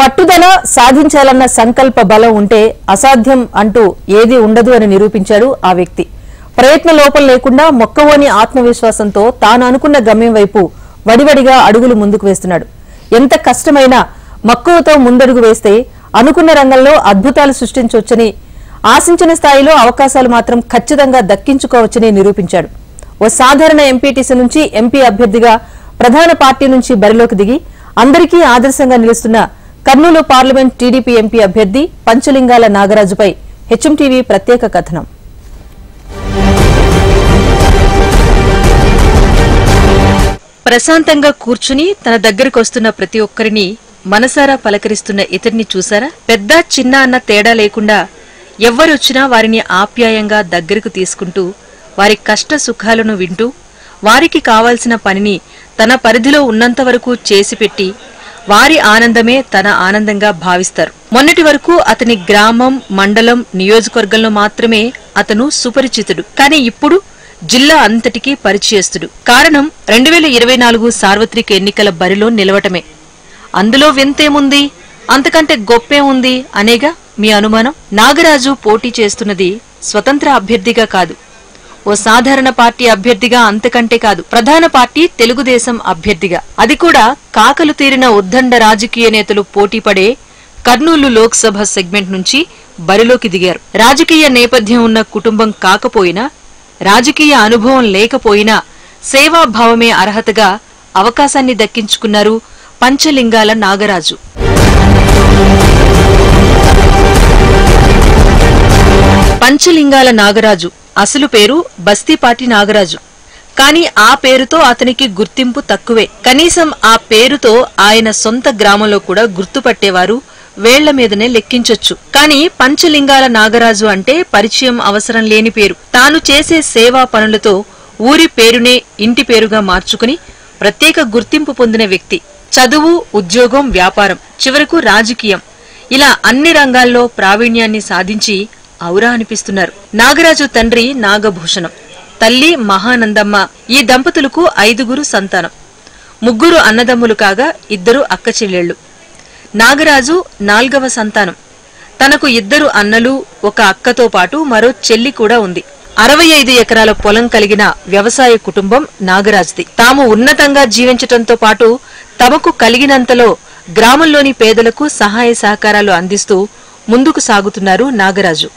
పట్టుదల సాధించాలన్న సంకల్ప బలం ఉంటే అసాధ్యం అంటూ ఏది ఉండదు అని నిరూపించాడు ఆ వ్యక్తి. ప్రయత్న లోపం లేకుండా మొక్కవోని ఆత్మవిశ్వాసంతో తాను అనుకున్న గమ్యం వైపు వడివడిగా అడుగులు ముందుకు వేస్తున్నాడు. ఎంత కష్టమైనా మక్కువతో ముందడుగు వేస్తే అనుకున్న రంగంలో అద్భుతాలు సృష్టించవచ్చని, ఆశించిన స్థాయిలో అవకాశాలు మాత్రం ఖచ్చితంగా దక్కించుకోవచ్చని నిరూపించాడు. ఓ సాధారణ ఎంపీటీసీ నుంచి ఎంపీ అభ్యర్థిగా ప్రధాన పార్టీ నుంచి బరిలోకి దిగి అందరికీ ఆదర్శంగా నిలుస్తున్న కర్నూలు పార్లమెంట్ టీడీపీ ఎంపీ అభ్యర్థి పంచలింగాల నాగరాజుపై హెచ్ఎంటీవీ ప్రత్యేక కథనం. ప్రశాంతంగా కూర్చుని తన దగ్గరకు వస్తున్న ప్రతి ఒక్కరిని మనసారా పలకరిస్తున్న ఇతడిని చూసారా? పెద్ద చిన్న అన్న తేడా లేకుండా ఎవ్వరొచ్చినా వారిని ఆప్యాయంగా దగ్గరకు తీసుకుంటూ వారి కష్ట సుఖాలను వింటూ వారికి కావాల్సిన పనిని తన పరిధిలో ఉన్నంత వరకు చేసిపెట్టి వారి ఆనందమే తన ఆనందంగా భావిస్తారు. మొన్నటి వరకు అతని గ్రామం, మండలం, నియోజకవర్గంలో మాత్రమే అతను సుపరిచితుడు. కానీ ఇప్పుడు జిల్లా అంతటికీ పరిచయస్తుడు. కారణం 2024 సార్వత్రిక ఎన్నికల బరిలో నిలవటమే. అందులో వింతేముంది, అంతకంటే గొప్పేముంది అనేగా మీ అనుమానం? నాగరాజు పోటీ చేస్తున్నది స్వతంత్ర అభ్యర్థిగా కాదు, ఓ సాధారణ పార్టీ అభ్యర్థిగా, అంతకంటే కాదు ప్రధాన పార్టీ తెలుగుదేశం అభ్యర్థిగా. అది కూడా కాకలు తీరిన ఉద్దండ రాజకీయ నేతలు పోటీపడే కర్నూలు లోక్సభ సెగ్మెంట్ నుంచి బరిలోకి దిగారు. రాజకీయ నేపథ్యం ఉన్న కుటుంబం కాకపోయినా, రాజకీయ అనుభవం లేకపోయినా సేవాభావమే అర్హతగా అవకాశాన్ని దక్కించుకున్నారు పంచలింగాల నాగరాజు. పంచలింగాల నాగరాజు అసలు పేరు బస్తీపాటి నాగరాజు. కాని ఆ పేరుతో అతనికి గుర్తింపు తక్కువే. కనీసం ఆ పేరుతో ఆయన సొంత గ్రామంలో కూడా గుర్తుపట్టేవారు వేళ్ల మీదనే లెక్కించొచ్చు. కాని పంచలింగాల నాగరాజు అంటే పరిచయం అవసరం లేని పేరు. తాను చేసే సేవా పనులతో ఊరి పేరునే ఇంటి పేరుగా మార్చుకుని ప్రత్యేక గుర్తింపు పొందిన వ్యక్తి. చదువు, ఉద్యోగం, వ్యాపారం, చివరకు రాజకీయం, ఇలా అన్ని రంగాల్లో ప్రావీణ్యాన్ని సాధించి ఔరా అనిపిస్తున్నారు. నాగరాజు తండ్రి నాగభూషణం, తల్లి మహానందమ్మ. ఈ దంపతులకు 5 సంతానం. 3 అన్నదమ్ములు కాగా 2 అక్క చెల్లెళ్లు. నాగరాజు 4వ సంతానం. తనకు 2 అన్నలు, 1 అక్కతో పాటు మరో చెల్లి కూడా ఉంది. 65 ఎకరాల పొలం కలిగిన వ్యవసాయ కుటుంబం నాగరాజుది. తాము ఉన్నతంగా జీవించటంతో పాటు తమకు కలిగినంతలో గ్రామంలోని పేదలకు సహాయ సహకారాలు అందిస్తూ ముందుకు సాగుతున్నారు నాగరాజు.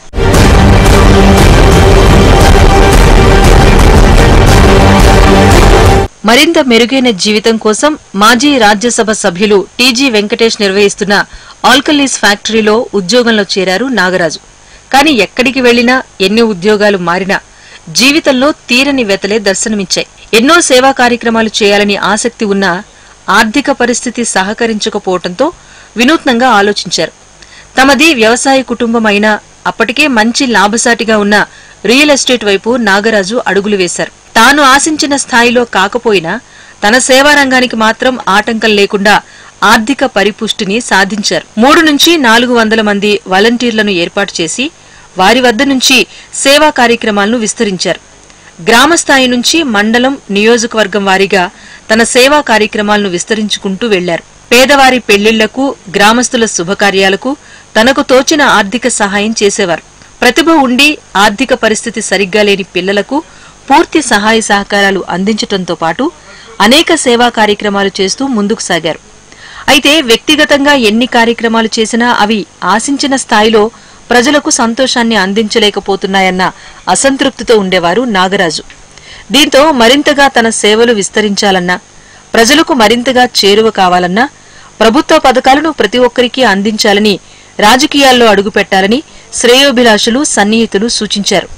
మరింత మెరుగైన జీవితం కోసం మాజీ రాజ్యసభ సభ్యులు టీజీ వెంకటేష్ నిర్వహిస్తున్న ఆల్కలీస్ ఫ్యాక్టరీలో ఉద్యోగంలో చేరారు నాగరాజు. కాని ఎక్కడికి వెళ్లినా, ఎన్ని ఉద్యోగాలు మారినా జీవితంలో తీరని వెతలే దర్శనమిచ్చాయి. ఎన్నో సేవా కార్యక్రమాలు చేయాలని ఆసక్తి ఉన్నా ఆర్థిక పరిస్థితి సహకరించకపోవడంతో వినూత్నంగా ఆలోచించారు. తమది వ్యవసాయ కుటుంబం అయినా అప్పటికే మంచి లాభసాటిగా ఉన్న రియల్ ఎస్టేట్ వైపు నాగరాజు అడుగులు వేశారు. తాను ఆశించిన స్థాయిలో కాకపోయినా తన సేవారంగానికి మాత్రం ఆటంకం లేకుండా ఆర్థిక పరిపుష్టిని సాధించారు. 3 నుంచి 400 మంది వాలంటీర్లను ఏర్పాటు చేసి వారి వద్ద నుంచి సేవా కార్యక్రమాలను విస్తరించారు. గ్రామస్థాయి నుంచి మండలం, నియోజకవర్గం వారీగా తన సేవా కార్యక్రమాలను విస్తరించుకుంటూ వెళ్లారు. పేదవారి పెళ్లిళ్లకు, గ్రామస్తుల శుభకార్యాలకు తనకు తోచిన ఆర్థిక సహాయం చేసేవారు. ప్రతిభ ఉండి ఆర్థిక పరిస్థితి సరిగ్గా లేని పిల్లలకు పూర్తి సహాయ సహకారాలు అందించటంతో పాటు అనేక సేవా కార్యక్రమాలు చేస్తూ ముందుకు సాగారు. అయితే వ్యక్తిగతంగా ఎన్ని కార్యక్రమాలు చేసినా అవి ఆశించిన స్థాయిలో ప్రజలకు సంతోషాన్ని అందించలేకపోతున్నాయన్న అసంతృప్తితో ఉండేవారు నాగరాజు. దీంతో మరింతగా తన సేవలు విస్తరించాలన్నా, ప్రజలకు మరింతగా చేరువ కావాలన్నా ప్రభుత్వ పథకాలను ప్రతి ఒక్కరికి అందించాలని, రాజకీయాల్లో అడుగుపెట్టాలని శ్రేయోభిలాషులు, సన్నిహితులు సూచించారు.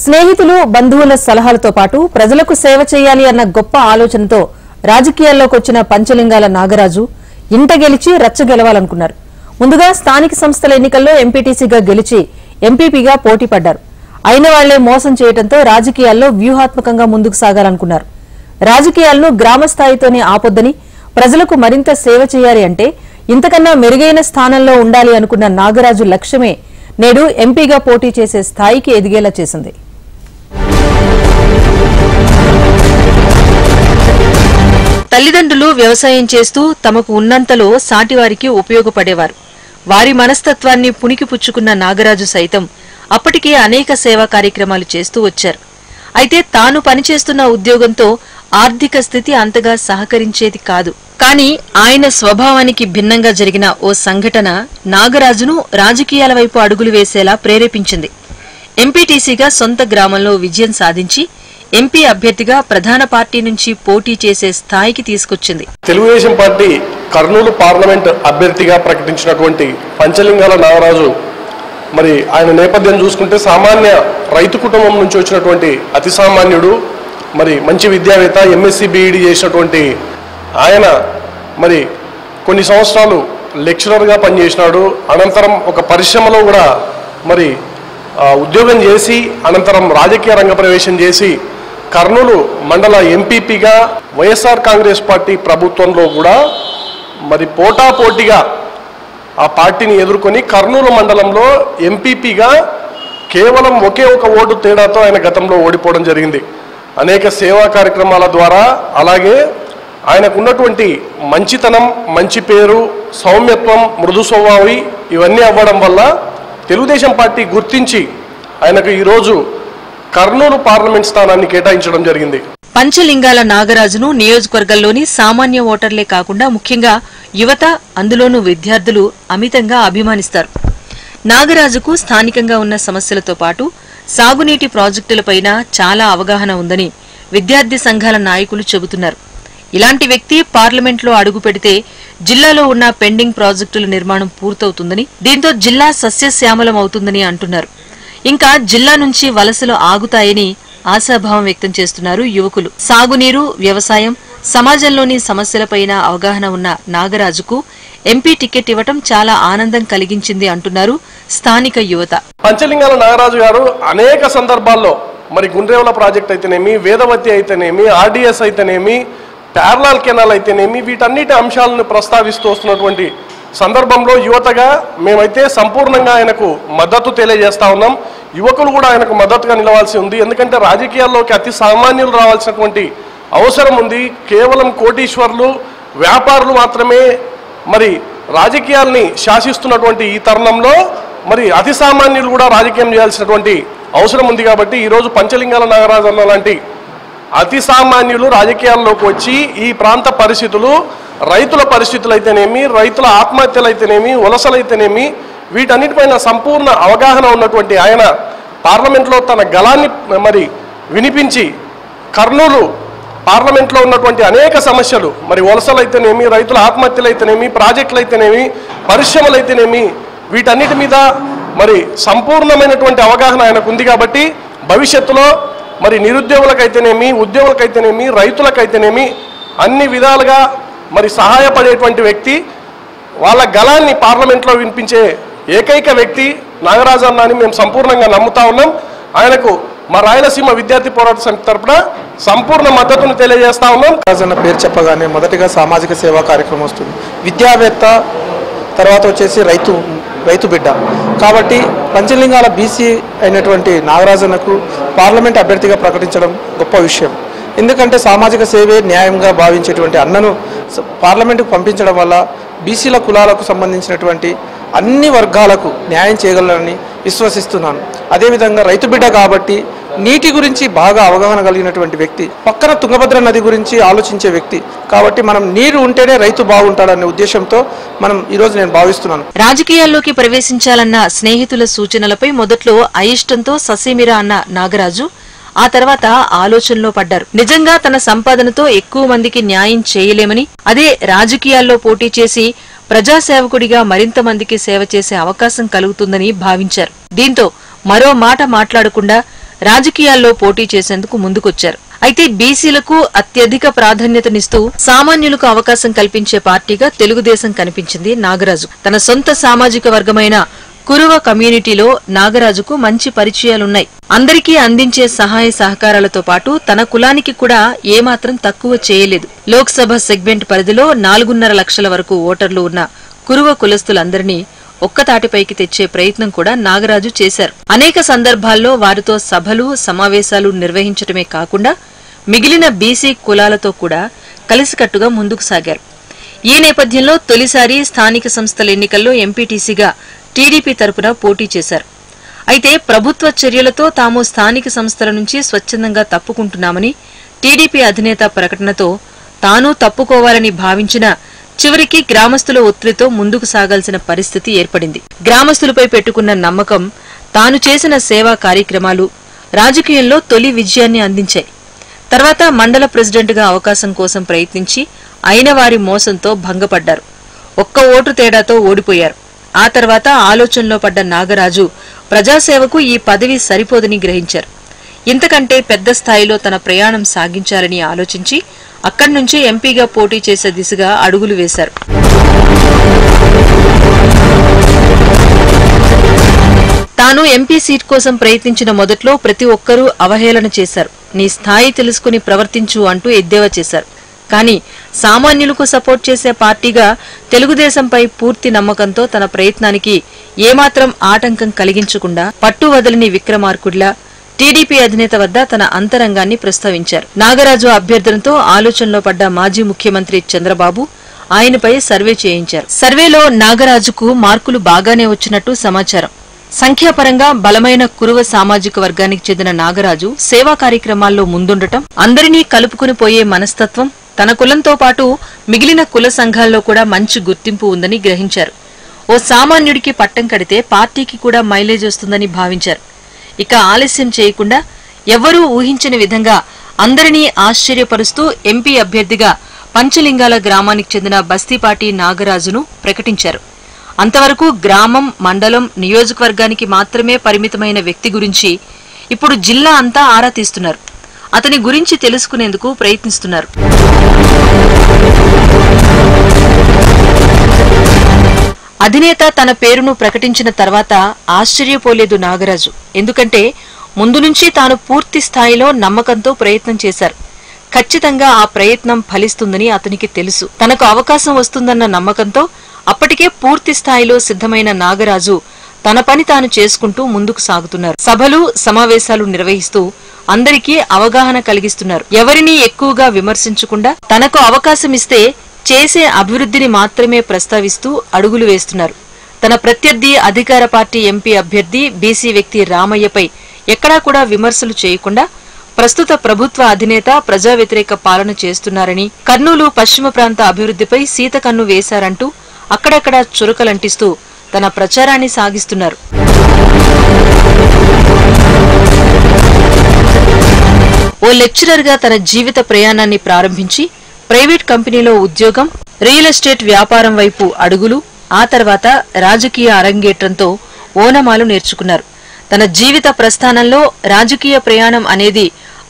స్నేహితులు, బంధువుల సలహాలతో పాటు ప్రజలకు సేవ చేయాలి అన్న గొప్ప ఆలోచనతో రాజకీయాల్లోకి వచ్చిన పంచలింగాల నాగరాజు ఇంట గెలిచి రచ్చ గెలవాలనుకున్నారు. ముందుగా స్థానిక సంస్థల ఎన్నికల్లో ఎంపీటీసీగా గెలిచి ఎంపీపీగా పోటీ పడ్డారు. అయిన వాళ్లే మోసం చేయడంతో రాజకీయాల్లో వ్యూహాత్మకంగా ముందుకు సాగాలనుకున్నారు. రాజకీయాలను గ్రామస్థాయితోనే ఆపొద్దని, ప్రజలకు మరింత సేవ చేయాలి అంటే ఇంతకన్నా మెరుగైన స్థానంలో ఉండాలి అనుకున్న నాగరాజు లక్ష్యమే నేడు ఎంపీగా పోటీ చేసే స్థాయికి ఎదిగేలా చేసింది. తల్లిదండ్రులు వ్యవసాయం చేస్తూ తమకు ఉన్నంతలో సాటివారికి ఉపయోగపడేవారు. వారి మనస్తత్వాన్ని పుణికిపుచ్చుకున్న నాగరాజు సైతం అప్పటికే అనేక సేవా కార్యక్రమాలు చేస్తూ వచ్చారు. అయితే తాను పనిచేస్తున్న ఉద్యోగంతో ఆర్థిక స్థితి అంతగా సహకరించేది కాదు. కానీ ఆయన స్వభావానికి భిన్నంగా జరిగిన ఓ సంఘటన నాగరాజును రాజకీయాల వైపు అడుగులు వేసేలా ప్రేరేపించింది. ఎంపీటీసీగా సొంత గ్రామంలో విజయం సాధించి ఎంపీ అభ్యర్థిగా ప్రధాన పార్టీ నుంచి పోటీ చేసే స్థాయికి తీసుకొచ్చింది. తెలుగుదేశం పార్టీ కర్నూలు పార్లమెంట్ అభ్యర్థిగా ప్రకటించినటువంటి పంచలింగాల నాగరాజు మరి ఆయన నేపథ్యం చూసుకుంటే సామాన్య రైతు కుటుంబం నుంచి వచ్చినటువంటి అతి సామాన్యుడు, మరి మంచి విద్యావేత్త, ఎంఎస్సీ బీఈడీ చేసినటువంటి ఆయన మరి కొన్ని సంవత్సరాలు లెక్చరర్గా పనిచేసినాడు. అనంతరం ఒక పరిశ్రమలో కూడా మరి ఉద్యోగం చేసి అనంతరం రాజకీయ రంగ ప్రవేశం చేసి కర్నూలు మండల ఎంపీపీగా వైఎస్ఆర్ కాంగ్రెస్ పార్టీ ప్రభుత్వంలో కూడా మరి పోటాపోటీగా ఆ పార్టీని ఎదుర్కొని కర్నూలు మండలంలో ఎంపీపీగా కేవలం ఒకే ఒక ఓటు తేడాతో ఆయన గతంలో ఓడిపోవడం జరిగింది. అనేక సేవా కార్యక్రమాల ద్వారా అలాగే ఆయనకున్నటువంటి మంచితనం, మంచి పేరు, సౌమ్యత్వం, మృదు స్వభావి ఇవన్నీ అవ్వడం వల్ల తెలుగుదేశం పార్టీ గుర్తించి ఆయనకు ఈరోజు కర్నూలు పార్లమెంట్ స్థానాన్ని కేటాయించడం జరిగింది. పంచలింగాల నాగరాజును నియోజకవర్గంలోని సామాన్య ఓటర్లే కాకుండా ముఖ్యంగా యువత, అందులోనూ విద్యార్థులు అమితంగా అభిమానిస్తారు. నాగరాజుకు స్థానికంగా ఉన్న సమస్యలతో పాటు సాగునీటి ప్రాజెక్టులపైన చాలా అవగాహన ఉందని విద్యార్థి సంఘాల నాయకులు చెబుతున్నారు. ఇలాంటి వ్యక్తి పార్లమెంట్లో అడుగు పెడితే జిల్లాలో ఉన్న పెండింగ్ ప్రాజెక్టుల నిర్మాణం పూర్తవుతుందని, దీంతో జిల్లా సస్యశ్యామలం అవుతుందని అంటున్నారు. ఇంకా జిల్లా నుంచి వలసలు ఆగుతాయని ఆశాభావం వ్యక్తం చేస్తున్నారు యువకులు. సాగునీరు, వ్యవసాయం, సమాజంలోని సమస్యలపైన అవగాహన ఉన్న నాగరాజుకు ఎంపీ టికెట్ ఇవ్వటం చాలా ఆనందం కలిగించింది అంటున్నారు స్థానిక యువత. పంచలింగాల నాగరాజు గారు అనేక సందర్భాల్లో మరి గుండ్రేవుల ప్రాజెక్ట్ అయితేనేమి, వేదవతి అయితేనేమి, ఆర్డీఎస్ అయితేనేమి, ప్యారలాల్ కెనాల్ అయితేనేమి, వీటన్నిటి అంశాలను ప్రస్తావిస్తూ వస్తున్నటువంటి సందర్భంలో యువతగా మేమైతే సంపూర్ణంగా ఆయనకు మద్దతు తెలియజేస్తా ఉన్నాం. యువకులు కూడా ఆయనకు మద్దతుగా నిలవాల్సి ఉంది. ఎందుకంటే రాజకీయాల్లోకి అతి సామాన్యులు రావాల్సినటువంటి అవసరం ఉంది. కేవలం కోటీశ్వర్లు, వ్యాపారులు మాత్రమే మరి రాజకీయాల్ని శాసిస్తున్నటువంటి ఈ తరుణంలో మరి అతి సామాన్యులు కూడా రాజకీయం చేయాల్సినటువంటి అవసరం ఉంది. కాబట్టి ఈరోజు పంచలింగాల నాగరాజు అన్న లాంటి అతి సామాన్యులు రాజకీయాల్లోకి వచ్చి ఈ ప్రాంత పరిస్థితులు, రైతుల పరిస్థితులు అయితేనేమి, రైతుల ఆత్మహత్యలు అయితేనేమి, వలసలైతేనేమి, వీటన్నిటిపైన సంపూర్ణ అవగాహన ఉన్నటువంటి ఆయన పార్లమెంట్లో తన గళాన్ని మరి వినిపించి కర్నూలు పార్లమెంట్లో ఉన్నటువంటి అనేక సమస్యలు, మరి వలసలైతేనేమి, రైతుల ఆత్మహత్యలు అయితేనేమి, ప్రాజెక్టులు అయితేనేమి, పరిశ్రమలు అయితేనేమి, వీటన్నిటి మీద మరి సంపూర్ణమైనటువంటి అవగాహన ఆయనకు ఉంది. కాబట్టి భవిష్యత్తులో మరి నిరుద్యోగులకైతేనేమి, ఉద్యోగులకైతేనేమి, రైతులకైతేనేమి అన్ని విధాలుగా మరి సహాయపడేటువంటి వ్యక్తి, వాళ్ళ గళాన్ని పార్లమెంట్లో వినిపించే ఏకైక వ్యక్తి నాగరాజు అన్న అని మేము సంపూర్ణంగా నమ్ముతా ఉన్నాం. ఆయనకు మా రాయలసీమ విద్యార్థి పోరాట సమితి తరపున సంపూర్ణ మద్దతును తెలియజేస్తా ఉన్నాం. నాగరాజు అన్న పేరు చెప్పగానే మొదటిగా సామాజిక సేవా కార్యక్రమం వస్తుంది. విద్యావేత్త, తర్వాత వచ్చేసి రైతు బిడ్డ. కాబట్టి పంచలింగాల బీసీ అయినటువంటి నాగరాజన్నకు పార్లమెంట్ అభ్యర్థిగా ప్రకటించడం గొప్ప విషయం. ఎందుకంటే సామాజిక సేవే న్యాయంగా భావించేటువంటి అన్నను పార్లమెంటుకు పంపించడం వల్ల బీసీల కులాలకు సంబంధించినటువంటి అన్ని వర్గాలకు న్యాయం చేయగలరని విశ్వసిస్తున్నాను. అదేవిధంగా రైతు బిడ్డ కాబట్టి నీటి గురించి బాగా అవగాహన కలిగినటువంటి వ్యక్తి, పక్కన తుంగభద్ర నది గురించి ఆలోచించే వ్యక్తి. కాబట్టి మనం నీరు ఉంటేనే రైతు బాగుంటాడనే ఉద్దేశంతో మనం ఈరోజు నేను భావిస్తున్నాను. రాజకీయాల్లోకి ప్రవేశించాలన్న స్నేహితుల సూచనలపై మొదట్లో అయిష్టంతో ససేమిరా అన్న నాగరాజు ఆ తర్వాత ఆలోచనలో పడ్డారు. నిజంగా తన సంపాదనతో ఎక్కువ మందికి న్యాయం చేయలేమని, అదే రాజకీయాల్లో పోటీ చేసి ప్రజాసేవకుడిగా మరింత మందికి సేవ చేసే అవకాశం కలుగుతుందని భావించారు. దీంతో మరో మాట మాట్లాడకుండా రాజకీయాల్లో పోటీ చేసేందుకు ముందుకొచ్చారు. అయితే బీసీలకు అత్యధిక ప్రాధాన్యతనిస్తూ సామాన్యులకు అవకాశం కల్పించే పార్టీగా తెలుగుదేశం కనిపించింది నాగరాజు. తన సొంత సామాజిక వర్గమైన కురువ కమ్యూనిటీలో నాగరాజుకు మంచి పరిచయాలున్నాయి. అందరికీ అందించే సహాయ సహకారాలతో పాటు తన కులానికి కూడా ఏమాత్రం తక్కువ చేయలేదు. లోక్సభ సెగ్మెంట్ పరిధిలో 4.5 లక్షల వరకు ఓటర్లు ఉన్న కురువ కులస్తులందరినీ ఒక్కతాటిపైకి తెచ్చే ప్రయత్నం కూడా నాగరాజు చేశారు. అనేక సందర్భాల్లో వారితో సభలు, సమావేశాలు నిర్వహించడమే కాకుండా మిగిలిన బీసీ కులాలతో కూడా కలిసికట్టుగా ముందుకు సాగారు. ఈ నేపథ్యంలో తొలిసారి స్థానిక సంస్థల ఎన్నికల్లో ఎంపీటీసీగా టీడీపీ తరపున పోటీ చేశారు. అయితే ప్రభుత్వ చర్యలతో తాము స్థానిక సంస్థల నుంచి స్వచ్ఛందంగా తప్పుకుంటున్నామని టీడీపీ అధినేత ప్రకటనతో తాను తప్పుకోవాలని భావించిన చివరికి గ్రామస్తుల ఒత్తిడితో ముందుకు సాగాల్సిన పరిస్థితి ఏర్పడింది. గ్రామస్తులపై పెట్టుకున్న నమ్మకం, తాను చేసిన సేవా కార్యక్రమాలు రాజకీయంలో తొలి విజయాన్ని అందించాయి. తర్వాత మండల ప్రెసిడెంట్గా అవకాశం కోసం ప్రయత్నించి అయిన వారి మోసంతో భంగపడ్డారు. ఒక్క ఓటు తేడాతో ఓడిపోయారు. ఆ తర్వాత ఆలోచనలో పడ్డ నాగరాజు ప్రజాసేవకు ఈ పదవి సరిపోదని గ్రహించారు. ఇంతకంటే పెద్ద స్థాయిలో తన ప్రయాణం సాగించాలని ఆలోచించి అక్కడి నుంచే ఎంపీగా పోటీ చేసే దిశగా అడుగులు వేశారు. తాను ఎంపీ సీట్ కోసం ప్రయత్నించిన మొదట్లో ప్రతి ఒక్కరూ అవహేళన చేశారు. నీ స్థాయి తెలుసుకుని ప్రవర్తించు అంటూ ఎద్దేవా చేశారు. కానీ సామాన్యులకు సపోర్ట్ చేసే పార్టీగా తెలుగుదేశంపై పూర్తి నమ్మకంతో తన ప్రయత్నానికి ఏమాత్రం ఆటంకం కలిగించకుండా పట్టు వదలని విక్రమార్కుడిలా టీడీపీ అధినేత వద్ద తన అంతరంగాన్ని ప్రస్తావించారు. నాగరాజు అభ్యర్థనతో ఆలోచనలో పడ్డ మాజీ ముఖ్యమంత్రి చంద్రబాబు ఆయనపై సర్వే చేయించారు. సర్వేలో నాగరాజుకు మార్కులు బాగానే వచ్చినట్టు సమాచారం. సంఖ్యాపరంగా బలమైన కురువ సామాజిక వర్గానికి చెందిన నాగరాజు సేవా కార్యక్రమాల్లో ముందుండటం, అందరినీ కలుపుకుని పోయే మనస్తత్వం, తన కులంతో పాటు మిగిలిన కుల సంఘాల్లో కూడా మంచి గుర్తింపు ఉందని గ్రహించారు. ఓ సామాన్యుడికి పట్టం కడితే పార్టీకి కూడా మైలేజ్ వస్తుందని భావించారు. ఇక ఆలస్యం చేయకుండా ఎవ్వరూ ఊహించని విధంగా అందరినీ ఆశ్చర్యపరుస్తూ ఎంపీ అభ్యర్థిగా పంచలింగాల గ్రామానికి చెందిన బస్తీపాటి నాగరాజును ప్రకటించారు. అంతవరకు గ్రామం, మండలం, నియోజకవర్గానికి మాత్రమే పరిమితమైన వ్యక్తి గురించి ఇప్పుడు జిల్లా అంతా ఆరా తీస్తున్నారు. అతని గురించి తెలుసుకునేందుకు ప్రయత్నిస్తున్నారు. అధినేత తన పేరును ప్రకటించిన తర్వాత ఆశ్చర్యపోలేదు నాగరాజు. ఎందుకంటే ముందు నుంచి తాను పూర్తి స్థాయిలో నమ్మకంతో ప్రయత్నం చేశారు. ఖచ్చితంగా ఆ ప్రయత్నం ఫలిస్తుందని అతనికి తెలుసు. తనకు అవకాశం వస్తుందన్న నమ్మకంతో అప్పటికే పూర్తి స్థాయిలో సిద్ధమైన నాగరాజు తన పని తాను చేసుకుంటూ ముందుకు సాగుతున్నారు. సభలు, సమావేశాలు నిర్వహిస్తూ అందరికీ అవగాహన కలిగిస్తున్నారు. ఎవరినీ ఎక్కువగా విమర్శించకుండా తనకు అవకాశం ఇస్తే చేసే అభివృద్ధిని మాత్రమే ప్రస్తావిస్తూ అడుగులు వేస్తున్నారు. తన ప్రత్యర్థి అధికార పార్టీ ఎంపీ అభ్యర్థి బీసీ వ్యక్తి రామయ్యపై ఎక్కడా కూడా విమర్శలు చేయకుండా ప్రస్తుత ప్రభుత్వ అధినేత ప్రజా వ్యతిరేక పాలన చేస్తున్నారని, కర్నూలు పశ్చిమ ప్రాంత అభివృద్ధిపై సీతకన్ను వేశారంటూ అక్కడక్కడా చురకలంటిస్తూ తన ప్రచారాన్ని సాగిస్తున్నారు. ఓ లెక్చరర్గా తన జీవిత ప్రయాణాన్ని ప్రారంభించి ప్రైవేట్ కంపెనీలో ఉద్యోగం, రియల్ ఎస్టేట్ వ్యాపారం వైపు అడుగులు, ఆ తర్వాత రాజకీయ అరంగేట్రంతో ఓనమాలు నేర్చుకున్నారు. తన జీవిత ప్రస్థానంలో రాజకీయ ప్రయాణం అనేది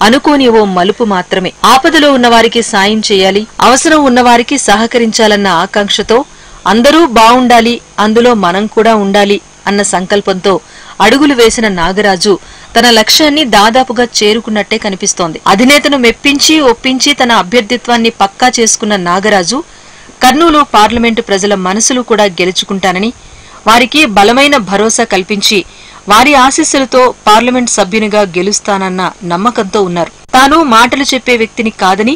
అనుకోని ఓ మలుపు మాత్రమే. ఆపదలో ఉన్నవారికి సాయం చేయాలి, అవసరం ఉన్నవారికి సహకరించాలన్న ఆకాంక్షతో అందరూ బావుండాలి, అందులో మనం కూడా ఉండాలి అన్న సంకల్పంతో అడుగులు వేసిన నాగరాజు తన లక్ష్యాన్ని దాదాపుగా చేరుకున్నట్టే కనిపిస్తోంది. అధినేతను మెప్పించి ఒప్పించి తన అభ్యర్థిత్వాన్ని పక్కా చేసుకున్న నాగరాజు కర్నూలు పార్లమెంటు ప్రజల మనసులు కూడా గెలుచుకుంటానని, వారికి బలమైన భరోసా కల్పించి వారి ఆశీస్సులతో పార్లమెంట్ సభ్యునిగా గెలుస్తానన్న నమ్మకంతో ఉన్నారు. తాను మాటలు చెప్పే వ్యక్తిని కాదని,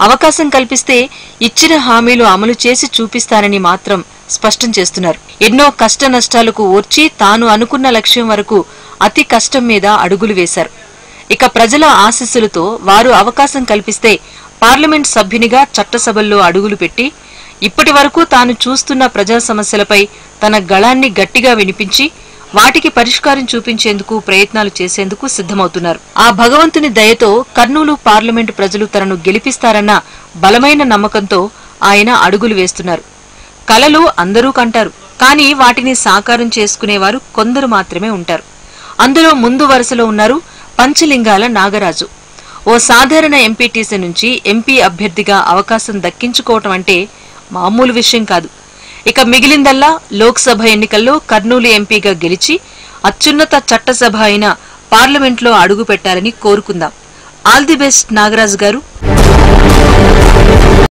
అవకాశం కల్పిస్తే ఇచ్చిన హామీలు అమలు చేసి చూపిస్తానని మాత్రం స్పష్టం చేస్తున్నారు. ఎన్నో కష్ట నష్టాలకు ఓర్చి తాను అనుకున్న లక్ష్యం వరకు అతి కష్టం మీద అడుగులు వేశారు. ఇక ప్రజల ఆశీస్సులతో వారు అవకాశం కల్పిస్తే పార్లమెంట్ సభ్యునిగా చట్టసభల్లో అడుగులు పెట్టి ఇప్పటి వరకు తాను చూస్తున్న ప్రజా సమస్యలపై తన గళాన్ని గట్టిగా వినిపించి వాటికి పరిష్కారం చూపించేందుకు ప్రయత్నాలు చేసేందుకు సిద్ధమవుతున్నారు. ఆ భగవంతుని దయతో కర్నూలు పార్లమెంటు ప్రజలు తనను గెలిపిస్తారన్న బలమైన నమ్మకంతో ఆయన అడుగులు వేస్తున్నారు. కలలు అందరూ కంటారు, కానీ వాటిని సాకారం చేసుకునేవారు కొందరు మాత్రమే ఉంటారు. అందులో ముందు వరుసలో ఉన్నారు పంచలింగాల నాగరాజు. ఓ సాధారణ ఎంపీటీసీ నుంచి ఎంపీ అభ్యర్థిగా అవకాశం దక్కించుకోవటం అంటే మామూలు విషయం కాదు. ఇక మిగిలిందల్లా లోక్సభ ఎన్నికల్లో కర్నూలు ఎంపీగా గెలిచి అత్యున్నత చట్టసభ అయిన పార్లమెంట్లో అడుగు పెట్టాలని కోరుకుందాం. ఆల్ ది బెస్ట్ నాగరాజు గారు.